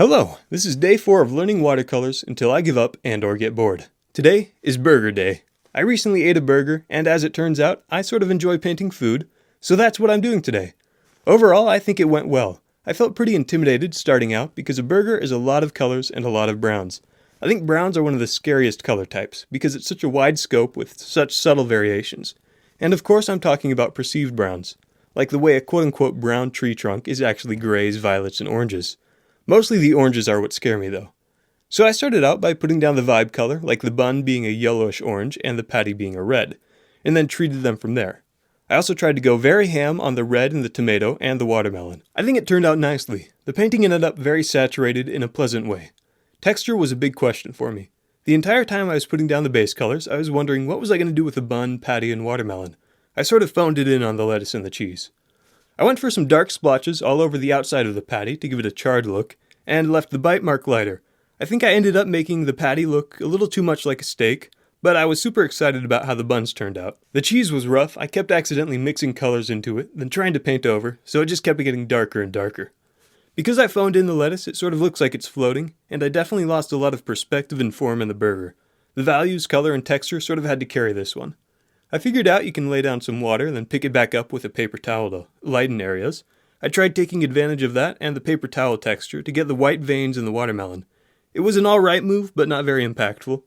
Hello, this is day 4 of learning watercolors until I give up and or get bored. Today is Burger Day. I recently ate a burger, and as it turns out, I sort of enjoy painting food, so that's what I'm doing today. Overall, I think it went well. I felt pretty intimidated starting out because a burger is a lot of colors and a lot of browns. I think browns are one of the scariest color types because it's such a wide scope with such subtle variations. And of course I'm talking about perceived browns, like the way a quote-unquote brown tree trunk is actually grays, violets, and oranges. Mostly the oranges are what scare me though. So I started out by putting down the vibe color, like the bun being a yellowish orange and the patty being a red, and then treated them from there. I also tried to go very ham on the red and the tomato and the watermelon. I think it turned out nicely. The painting ended up very saturated in a pleasant way. Texture was a big question for me. The entire time I was putting down the base colors, I was wondering what was I going to do with the bun, patty, and watermelon. I sort of phoned it in on the lettuce and the cheese. I went for some dark splotches all over the outside of the patty to give it a charred look, and left the bite mark lighter. I think I ended up making the patty look a little too much like a steak, but I was super excited about how the buns turned out. The cheese was rough. I kept accidentally mixing colors into it, then trying to paint over, so it just kept getting darker and darker. Because I phoned in the lettuce, it sort of looks like it's floating, and I definitely lost a lot of perspective and form in the burger. The values, color, and texture sort of had to carry this one. I figured out you can lay down some water, then pick it back up with a paper towel to lighten areas. I tried taking advantage of that and the paper towel texture to get the white veins in the watermelon. It was an alright move, but not very impactful.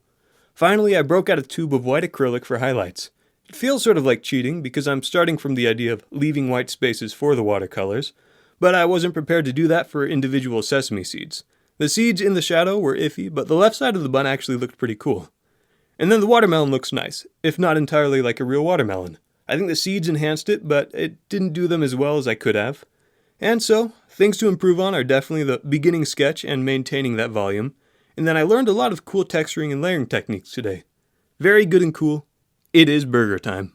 Finally, I broke out a tube of white acrylic for highlights. It feels sort of like cheating because I'm starting from the idea of leaving white spaces for the watercolors, but I wasn't prepared to do that for individual sesame seeds. The seeds in the shadow were iffy, but the left side of the bun actually looked pretty cool. And then the watermelon looks nice, if not entirely like a real watermelon. I think the seeds enhanced it, but it didn't do them as well as I could have. And so, things to improve on are definitely the beginning sketch and maintaining that volume. And then I learned a lot of cool texturing and layering techniques today. Very good and cool. It is burger time.